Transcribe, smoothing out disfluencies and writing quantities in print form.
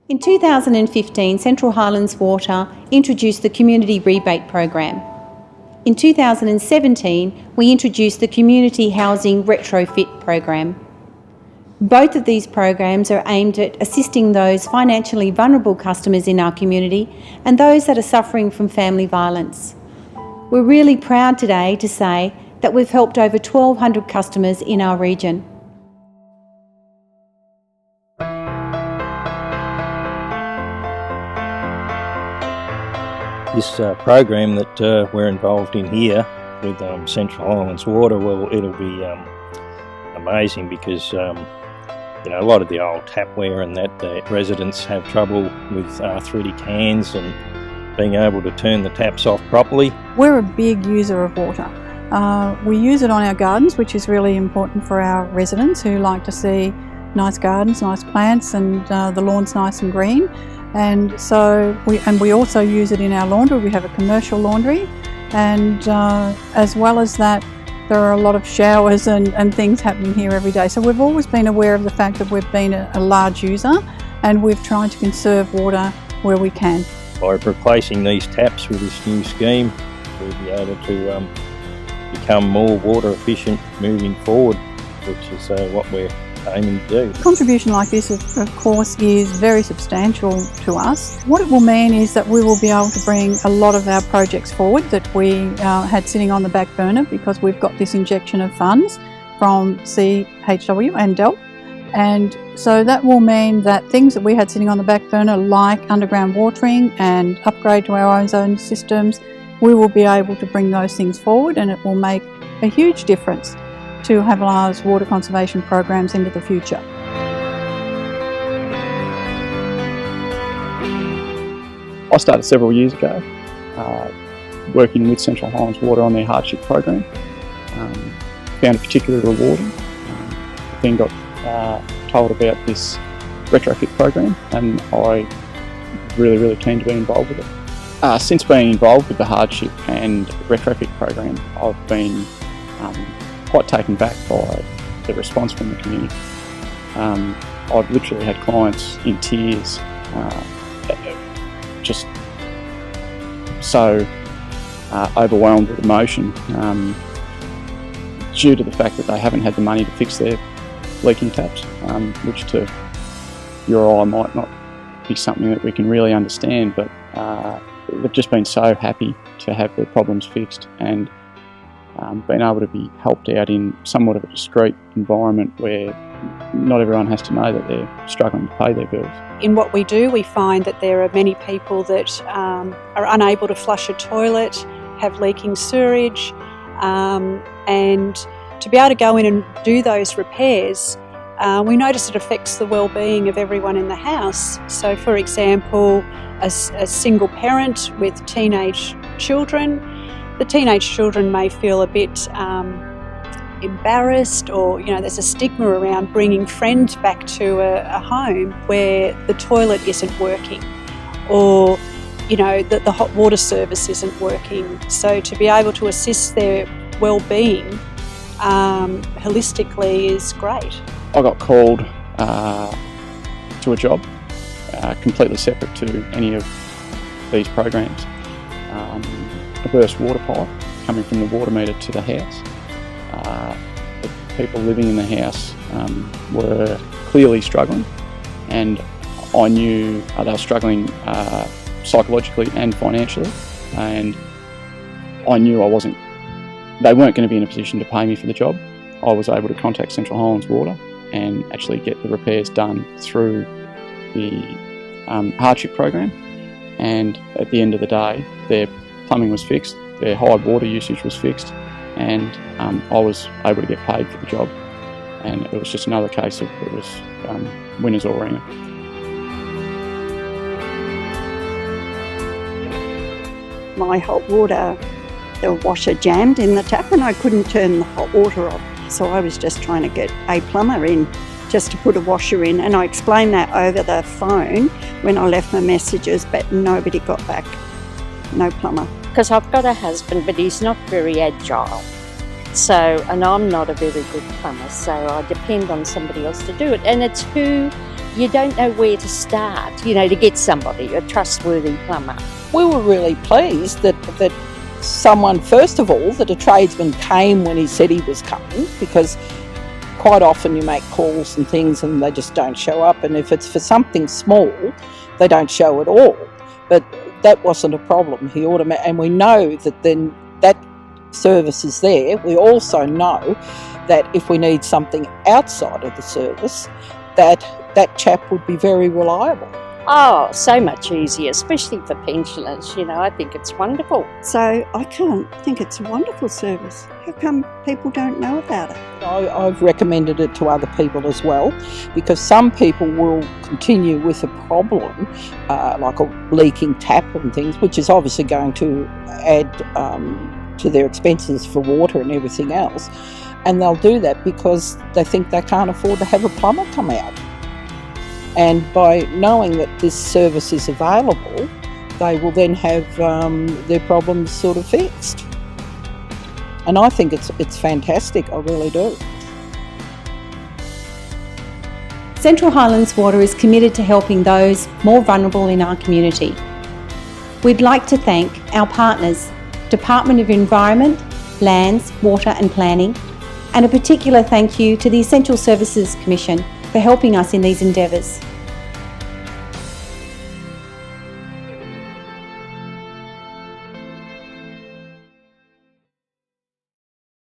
In 2015, Central Highlands Water introduced the Community Rebate Program. In 2017, we introduced the Community Housing Retrofit Program. Both of these programs are aimed at assisting those financially vulnerable customers in our community and those that are suffering from family violence. We're really proud today to say that we've helped over 1,200 customers in our region. This program that we're involved in here with Central Highlands Water, well, it'll be amazing because a lot of the old tapware and that the residents have trouble with arthritic hands and being able to turn the taps off properly. We're a big user of water. We use it on our gardens, which is really important for our residents who like to see nice gardens, nice plants, and the lawn's nice and green. And so we also use it in our laundry. We have a commercial laundry, and as well as that, there are a lot of showers and things happening here every day. So we've always been aware of the fact that we've been a large user, and we've tried to conserve water where we can. By replacing these taps with this new scheme, we'll be able to become more water efficient moving forward, which is what we're aiming to do. A contribution like this, of course, is very substantial to us. What it will mean is that we will be able to bring a lot of our projects forward that we had sitting on the back burner because we've got this injection of funds from CHW and DELP. And so that will mean that things that we had sitting on the back burner, like underground watering and upgrade to our ozone systems, we will be able to bring those things forward, and it will make a huge difference to Havila's water conservation programs into the future. I started several years ago working with Central Highlands Water on their hardship program. Found it particularly rewarding. Then got told about this retrofit program, and I was really keen to be involved with it. Since being involved with the hardship and retrofit program, I've been quite taken back by the response from the community. I've literally had clients in tears, just so overwhelmed with emotion due to the fact that they haven't had the money to fix their leaking taps, which to your or I might not be something that we can really understand, but they've just been so happy to have their problems fixed and been able to be helped out in somewhat of a discreet environment where not everyone has to know that they're struggling to pay their bills. In what we do, we find that there are many people that are unable to flush a toilet, have leaking sewerage, and to be able to go in and do those repairs, we notice it affects the well-being of everyone in the house. So, for example, a single parent with teenage children, the teenage children may feel a bit embarrassed, or there's a stigma around bringing friends back to a home where the toilet isn't working, or that the hot water service isn't working. So to be able to assist their well-being holistically is great. I got called to a job completely separate to any of these programs. A burst water pipe coming from the water meter to the house. The people living in the house were clearly struggling, and I knew they were struggling psychologically and financially, and I knew they weren't going to be in a position to pay me for the job. I was able to contact Central Highlands Water and actually get the repairs done through the hardship program, and at the end of the day their plumbing was fixed, their high water usage was fixed, and I was able to get paid for the job, and it was just another case of it was winners all round. My hot water, the washer jammed in the tap and I couldn't turn the hot water off. So I was just trying to get a plumber in just to put a washer in, and I explained that over the phone when I left my messages, but nobody got back, no plumber. Because I've got a husband, but he's not very agile. So, and I'm not a very good plumber, so I depend on somebody else to do it. And it's who you don't know where to start, to get somebody, a trustworthy plumber. We were really pleased that someone, first of all, that a tradesman came when he said he was coming, because quite often you make calls and things and they just don't show up, and if it's for something small, they don't show at all. But that wasn't a problem. And we know that then that service is there. We also know that if we need something outside of the service, that chap would be very reliable. Oh, so much easier, especially for pensioners. I think it's wonderful. So I can't think it's a wonderful service. How come people don't know about it? I've recommended it to other people as well, because some people will continue with a problem, like a leaking tap and things, which is obviously going to add to their expenses for water and everything else. And they'll do that because they think they can't afford to have a plumber come out. And by knowing that this service is available, they will then have their problems sort of fixed. And I think it's fantastic, I really do. Central Highlands Water is committed to helping those more vulnerable in our community. We'd like to thank our partners, Department of Environment, Lands, Water and Planning, and a particular thank you to the Essential Services Commission for helping us in these endeavours.